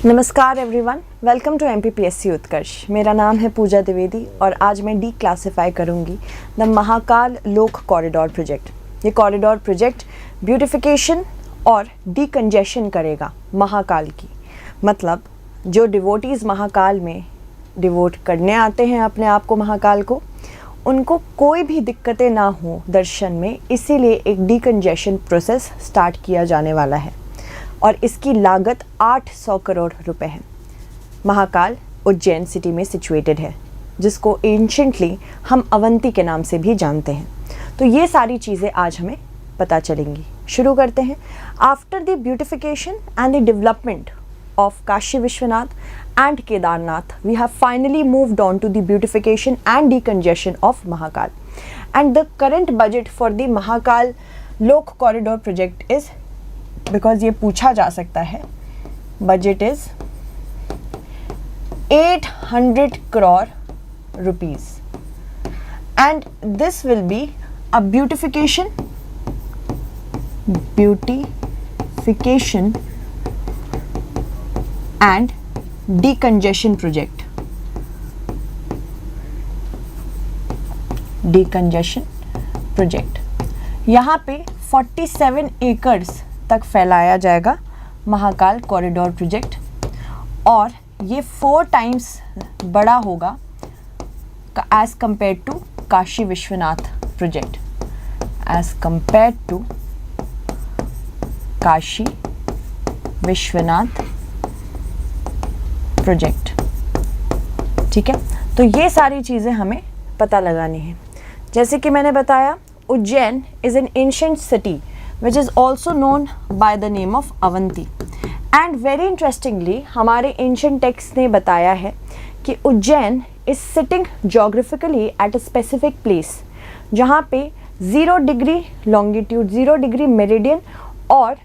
नमस्कार everyone, welcome to MPPSC उत्कर्ष। मेरा नाम है पूजा द्विवेदी और आज मैं डी क्लासिफाई करूंगी the Mahakal Lok corridor project. ये कॉरिडोर प्रोजेक्ट ब्यूटिफिकेशन और डीकंजेशन करेगा महाकाल की। मतलब जो डिवोटीज़ महाकाल में डिवोट करने आते हैं अपने आप को महाकाल को, उनको कोई भी दिक्कतें ना हो दर्शन में, इसीलिए एक डीकंजेशन प्रोसेस स्टार्ट किया जाने वाला है और इसकी लागत 800 करोड़ रुपए है। महाकाल उज्जैन सिटी में सिचुएटेड है, जिसको एंशेंटली हम अवंती के नाम से भी जानते हैं। तो ये सारी चीज़ें आज हमें पता चलेंगी। शुरू करते हैं। After the beautification and the development of Kashi Vishwanath and Kedarnath, we have finally moved on to the beautification and decongestion of Mahakal, and the current budget for the Mahakal Lok corridor project is, because ये पूछा जा सकता है, budget is 800 crore rupees, and this will be a beautification and decongestion project. Decongestion project यहाँ पे 47 acres तक फैलाया जाएगा महाकाल कॉरिडोर प्रोजेक्ट, और ये 4 टाइम्स बड़ा होगा as compared to Kashi Vishwanath project. As compared to Kashi Vishwanath project. ठीक है, तो ये सारी चीज़ें हमें पता लगानी है। जैसे कि मैंने बताया, Ujjain is an ancient city which is also known by the name of Avanti, and very interestingly हमारे ancient texts ने बताया है कि Ujjain is sitting geographically at a specific place, जहाँ पे 0 डिग्री longitude, 0 डिग्री मेरिडियन और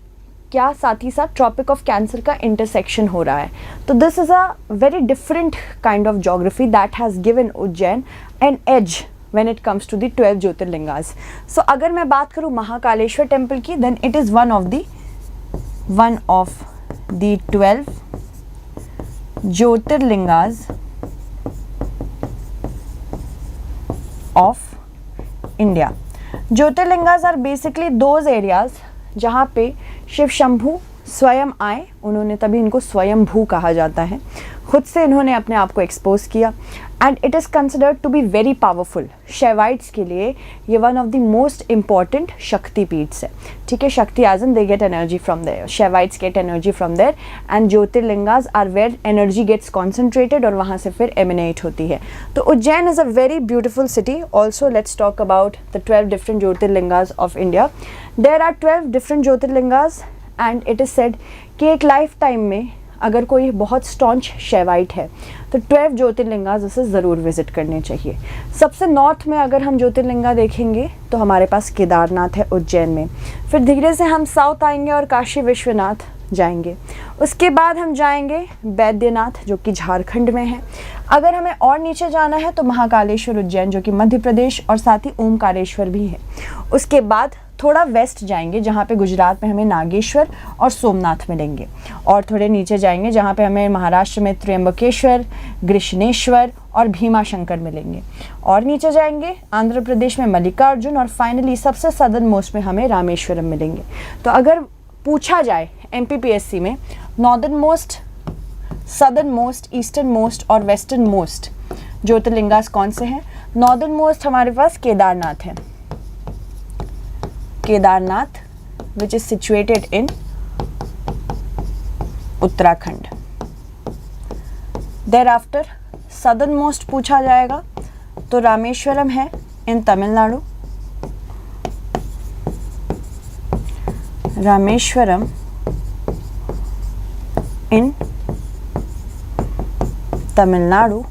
क्या साथ ही साथ ट्रॉपिक ऑफ कैंसर का इंटरसेक्शन हो रहा है। तो this is a very different kind of geography that has given Ujjain an edge when it comes to the 12 jyotirlingas. So अगर मैं बात करूँ महाकालेश्वर टेम्पल की, then it is one of the 12 jyotirlingas of India। Jyotirlingas are basically those areas जहाँ पे शिव शंभू स्वयं आए, उन्होंने तभी इनको स्वयंभू कहा जाता है, खुद से इन्होंने अपने आप को एक्सपोज किया, and it is considered to be very powerful. Shaivites के लिए ये one of the most important Shakti पीठ्स है। ठीक है, Shakti as and they get energy from there, Shaivites get energy from there, and jyotirlingas are where energy gets concentrated और वहाँ से फिर एमिनेट होती है। तो Ujjain is a very beautiful city. Also let's talk about the 12 different jyotirlingas of India. There are 12 different jyotirlingas, and it is said कि एक life time में अगर कोई बहुत स्टॉन्च शैवाइट है तो 12 ज्योतिर्लिंगास उसे ज़रूर विजिट करने चाहिए। सबसे नॉर्थ में अगर हम ज्योतिर्लिंगा देखेंगे तो हमारे पास केदारनाथ है उज्जैन में, फिर धीरे से हम साउथ आएंगे और काशी विश्वनाथ जाएंगे, उसके बाद हम जाएंगे बैद्यनाथ जो कि झारखंड में है। अगर हमें और नीचे जाना है तो महाकालेश्वर उज्जैन जो कि मध्य प्रदेश, और साथ ही ओमकारेश्वर भी है। उसके बाद थोड़ा वेस्ट जाएंगे जहाँ पे गुजरात में हमें नागेश्वर और सोमनाथ मिलेंगे, और थोड़े नीचे जाएंगे जहाँ पे हमें महाराष्ट्र में त्र्यंबकेश्वर, गृष्णेश्वर और भीमाशंकर मिलेंगे, और नीचे जाएंगे आंध्र प्रदेश में मल्लिकार्जुन, और फाइनली सबसे सदर्न मोस्ट में हमें रामेश्वरम मिलेंगे। तो अगर पूछा जाए MPPSC में northernmost, southernmost, easternmost और वेस्टर्न मोस्ट ज्योतिर्लिंगास कौन से हैं? नॉर्दर्न मोस्ट हमारे पास केदारनाथ है, Kedarnath which is situated in Uttarakhand. Thereafter southernmost पूछा जाएगा तो रामेश्वरम है इन तमिलनाडु, रामेश्वरम इन तमिलनाडु।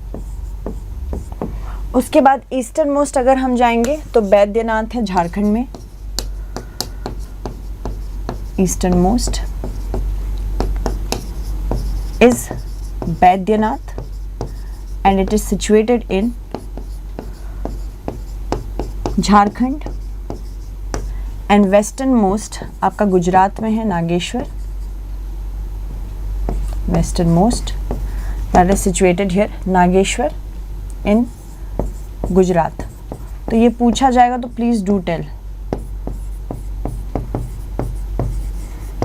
उसके बाद ईस्टर्न मोस्ट अगर हम जाएंगे तो बैद्यनाथ है झारखंड में, eastern most is Baidyanath and it is situated in Jharkhand, and western most आपका गुजरात में है Nageshwar, westernmost, that is situated here, Nageshwar in Gujarat. तो ये पूछा जाएगा तो प्लीज डू टेल।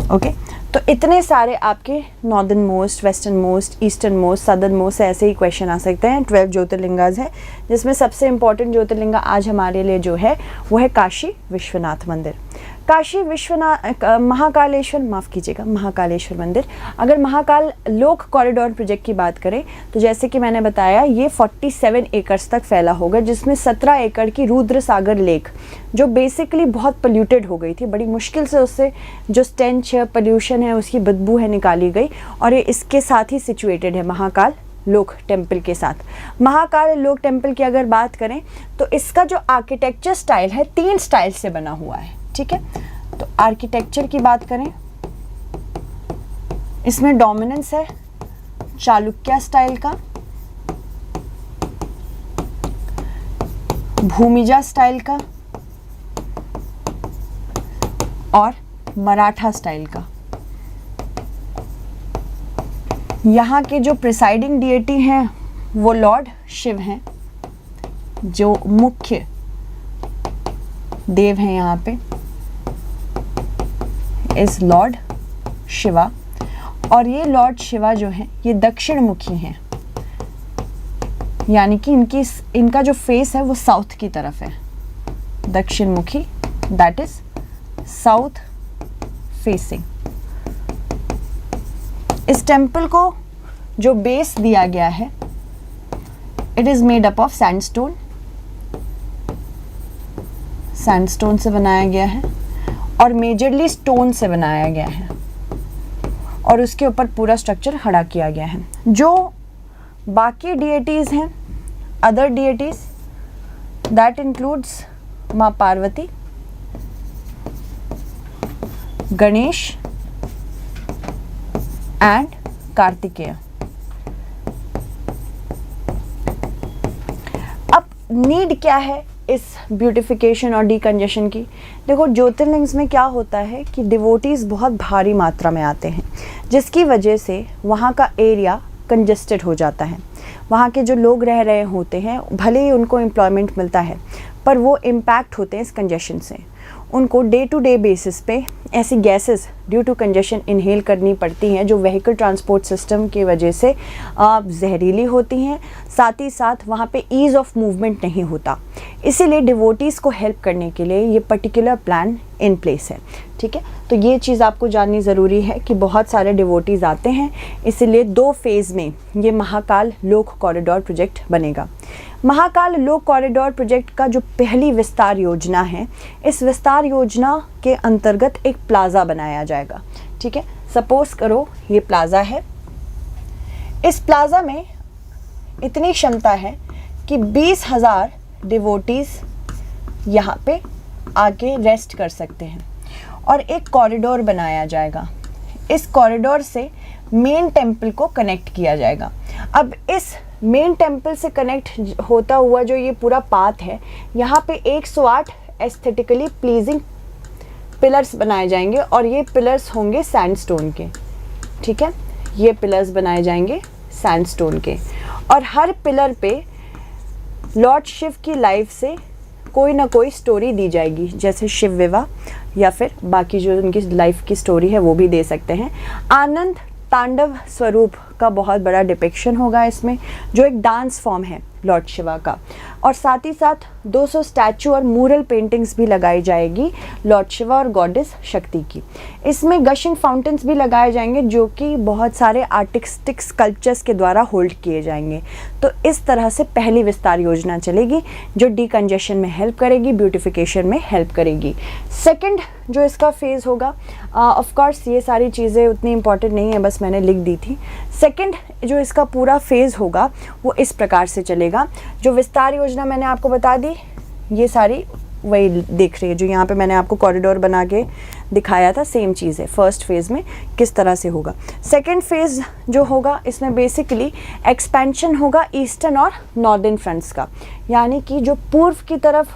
ओके, तो इतने सारे आपके northern most, western most, eastern most, southern most ऐसे ही क्वेश्चन आ सकते हैं। 12 ज्योतिर्लिंगाज है, जिसमें सबसे इंपॉर्टेंट ज्योतिर्लिंगा आज हमारे लिए जो है वो है काशी विश्वनाथ मंदिर। काशी विश्वनाथ महाकालेश्वर, माफ़ कीजिएगा, महाकालेश्वर मंदिर। अगर महाकाल लोक कॉरिडोर प्रोजेक्ट की बात करें तो जैसे कि मैंने बताया ये 47 एकर्स तक फैला होगा, जिसमें 17 एकड़ की रुद्र सागर लेक जो बेसिकली बहुत पोल्यूटेड हो गई थी, बड़ी मुश्किल से उससे जो स्टेंच है, पोल्यूशन है, उसकी बदबू है, निकाली गई। और ये इसके साथ ही सिचुएटेड है महाकाल लोक टेम्पल के साथ। महाकाल लोक टेम्पल की अगर बात करें तो इसका जो आर्किटेक्चर स्टाइल है 3 स्टाइल से बना हुआ है। ठीक है, तो आर्किटेक्चर की बात करें, इसमें डोमिनेंस है चालुक्य स्टाइल का, भूमिजा स्टाइल का और मराठा स्टाइल का। यहाँ के जो प्रिसाइडिंग डिएटी हैं वो लॉर्ड शिव हैं, जो मुख्य देव हैं यहाँ पे इस लॉर्ड शिवा। और ये लॉर्ड शिवा जो हैं ये दक्षिण मुखी हैं, यानी कि इनका जो फेस है वो साउथ की तरफ है, दक्षिण मुखी, दैट इज साउथ फेसिंग। इस टेम्पल को जो बेस दिया गया है it is made up of sandstone, sandstone से बनाया गया है और मेजरली स्टोन से बनाया गया है और उसके ऊपर पूरा स्ट्रक्चर खड़ा किया गया है। जो बाकी डिएटीज हैं, अदर डिएटीज, दैट इंक्लूड्स माँ पार्वती, गणेश एंड कार्तिकेय। अब नीड क्या है इस ब्यूटिफिकेशन और डीकंजेशन की? देखो, ज्योतिर्लिंग्स में क्या होता है कि डिवोटीज बहुत भारी मात्रा में आते हैं, जिसकी वजह से वहाँ का एरिया कंजेस्टेड हो जाता है। वहाँ के जो लोग रह रहे होते हैं, भले ही उनको एम्प्लॉयमेंट मिलता है, पर वो इम्पैक्ट होते हैं इस कंजेशन से। उनको डे टू डे बेसिस पे ऐसी gases due to congestion inhale करनी पड़ती हैं, जो व्हीकल ट्रांसपोर्ट सिस्टम की वजह से जहरीली होती हैं। साथ ही साथ वहाँ पे ईज़ ऑफ मूवमेंट नहीं होता, इसीलिए डिवोटीज़ को हेल्प करने के लिए ये पर्टिकुलर प्लान इन प्लेस है। ठीक है, तो ये चीज़ आपको जाननी ज़रूरी है कि बहुत सारे डिवोटीज़ आते हैं, इसीलिए 2 फेज़ में ये महाकाल लोक कॉरिडोर प्रोजेक्ट बनेगा। महाकाल लोक कॉरिडोर प्रोजेक्ट का जो पहली विस्तार योजना है, इस विस्तार योजना के अंतर्गत एक प्लाज़ा बनाया जाएगा। ठीक है, सपोज करो ये प्लाज़ा है, इस प्लाज़ा में इतनी क्षमता है कि 20,000 डिवोटीज़ यहाँ पे आके रेस्ट कर सकते हैं और एक कॉरिडोर बनाया जाएगा। इस कॉरिडोर से मेन टेम्पल को कनेक्ट किया जाएगा। अब इस मेन टेम्पल से कनेक्ट होता हुआ जो ये पूरा पाथ है, यहाँ पे 108 एस्थेटिकली प्लीजिंग पिलर्स बनाए जाएंगे और ये पिलर्स होंगे सैंडस्टोन के। ठीक है, ये पिलर्स बनाए जाएंगे सैंडस्टोन के और हर पिलर पे लॉर्ड शिव की लाइफ से कोई ना कोई स्टोरी दी जाएगी, जैसे शिव विवाह या फिर बाकी जो उनकी लाइफ की स्टोरी है वो भी दे सकते हैं। आनंद तांडव स्वरूप का बहुत बड़ा डिपिक्शन होगा इसमें, जो एक डांस फॉर्म है लॉर्ड शिवा का, और साथ ही साथ 200 स्टैचू और मूरल पेंटिंग्स भी लगाई जाएगी लॉर्ड शिवा और गॉडेस शक्ति की। इसमें गशिंग फाउंटेन्स भी लगाए जाएंगे, जो कि बहुत सारे आर्टिस्टिक स्कल्पचर्स के द्वारा होल्ड किए जाएंगे। तो इस तरह से पहली विस्तार योजना चलेगी, जो डीकंजेशन में हेल्प करेगी, ब्यूटिफिकेशन में हेल्प करेगी। सेकेंड जो इसका फेज़ होगा, ऑफ कोर्स ये सारी चीज़ें उतनी इंपॉर्टेंट नहीं है, बस मैंने लिख दी थी। सेकेंड जो इसका पूरा फेज़ होगा वो इस प्रकार से चलेगा। जो विस्तार योजना मैंने आपको बता दी, ये सारी वही देख रही है, जो यहाँ पे मैंने आपको कॉरिडोर बना के दिखाया था, सेम चीज़ है। फर्स्ट फेज़ में किस तरह से होगा। सेकेंड फेज़ जो होगा, इसमें बेसिकली एक्सपेंशन होगा ईस्टर्न और नॉर्दर्न फ्रंट्स का, यानी कि जो पूर्व की तरफ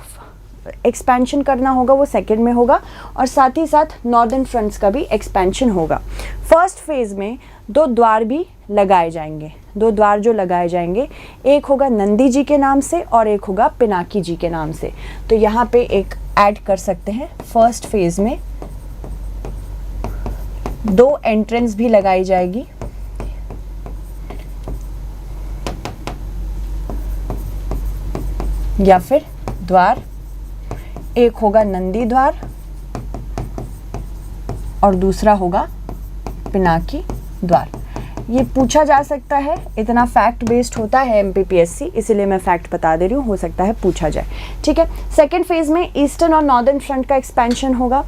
एक्सपेंशन करना होगा वो सेकेंड में होगा, और साथ ही साथ नॉर्दर्न फ्रंट्स का भी एक्सपेंशन होगा। फर्स्ट फेज़ में 2 द्वार भी लगाए जाएंगे। 2 द्वार जो लगाए जाएंगे, एक होगा नंदी जी के नाम से और एक होगा पिनाकी जी के नाम से। तो यहाँ पे एक ऐड कर सकते हैं, फर्स्ट फेज़ में 2 एंट्रेंस भी लगाई जाएगी, या फिर द्वार, एक होगा नंदी द्वार और दूसरा होगा पिनाकी द्वार। ये पूछा जा सकता है, इतना फैक्ट बेस्ड होता है एमपीपीएससी, इसीलिए मैं फैक्ट बता दे रही हूँ, हो सकता है पूछा जाए। ठीक है, सेकेंड फेज में ईस्टर्न और नॉर्दर्न फ्रंट का एक्सपेंशन होगा,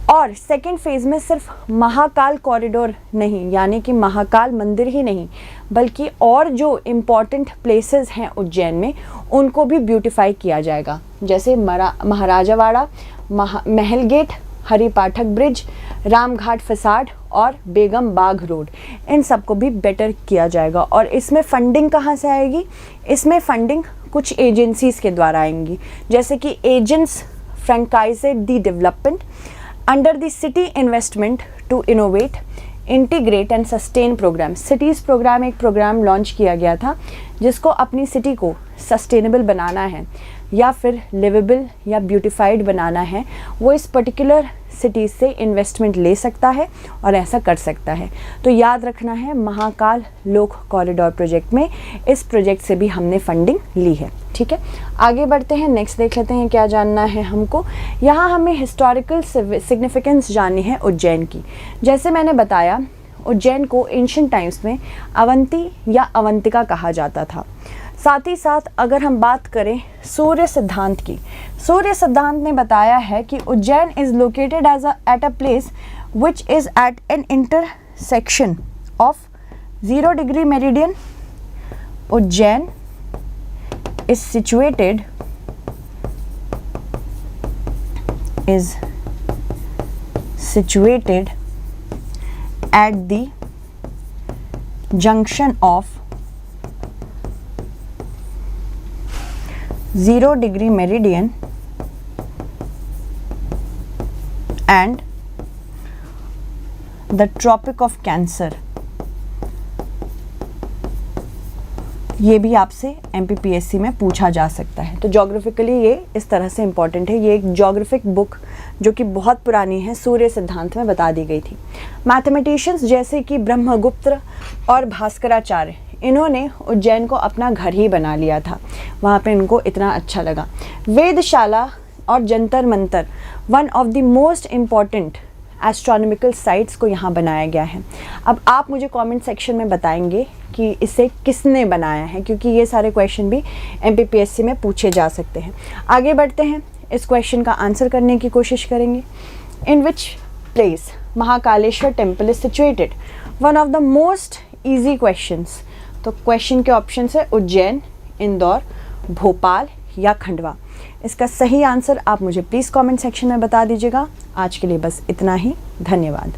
और सेकेंड फेज में सिर्फ महाकाल कॉरिडोर नहीं, यानी कि महाकाल मंदिर ही नहीं, बल्कि और जो इम्पॉर्टेंट प्लेसेस हैं उज्जैन में उनको भी ब्यूटिफाई किया जाएगा, जैसे महाराजावाड़ा, महल गेट, हरि पाठक ब्रिज, रामघाट फसाड और बेगम बाग रोड, इन सबको भी बेटर किया जाएगा। और इसमें फंडिंग कहाँ से आएगी? इसमें फंडिंग कुछ एजेंसीज के द्वारा आएंगी, जैसे कि agents franchised the development under the city investment to innovate integrate and sustain program. Cities program एक प्रोग्राम लॉन्च किया गया था जिसको अपनी सिटी को सस्टेनेबल बनाना है या फिर लिवेबल या ब्यूटिफाइड बनाना है, वो इस पर्टिकुलर सिटी से इन्वेस्टमेंट ले सकता है और ऐसा कर सकता है। तो याद रखना है, महाकाल लोक कॉरिडोर प्रोजेक्ट में इस प्रोजेक्ट से भी हमने फंडिंग ली है। ठीक है, आगे बढ़ते हैं, नेक्स्ट देख लेते हैं क्या जानना है हमको। यहाँ हमें हिस्टोरिकल सिग्निफिकेंस जाननी है उज्जैन की। जैसे मैंने बताया, उज्जैन को एंशिएंट टाइम्स में अवंती या अवंतिका कहा जाता था। साथ ही साथ अगर हम बात करें सूर्य सिद्धांत की, सूर्य सिद्धांत ने बताया है कि Ujjain is located at a place which is at an intersection of 0 degree meridian. Ujjain is situated at the junction of 0 degree meridian and the Tropic of Cancer। ये भी आपसे एमपीपीएससी में पूछा जा सकता है। तो ज्योग्राफिकली ये इस तरह से इम्पॉर्टेंट है। ये एक ज्योग्राफिक बुक जो कि बहुत पुरानी है, सूर्य सिद्धांत में बता दी गई थी। मैथमेटिशियंस जैसे कि ब्रह्मगुप्त और भास्कराचार्य, इन्होंने उज्जैन को अपना घर ही बना लिया था, वहाँ पे इनको इतना अच्छा लगा। वेदशाला और Jantar Mantar, one of the most important astronomical sites को यहाँ बनाया गया है। अब आप मुझे कमेंट सेक्शन में बताएंगे कि इसे किसने बनाया है, क्योंकि ये सारे क्वेश्चन भी एमपीपीएससी में पूछे जा सकते हैं। आगे बढ़ते हैं, इस क्वेश्चन का आंसर करने की कोशिश करेंगे। In which place Mahakaleshwar temple is situated? One of the most easy questions. तो क्वेश्चन के ऑप्शन है उज्जैन, इंदौर, भोपाल या खंडवा। इसका सही आंसर आप मुझे प्लीज़ कमेंट सेक्शन में बता दीजिएगा। आज के लिए बस इतना ही, धन्यवाद।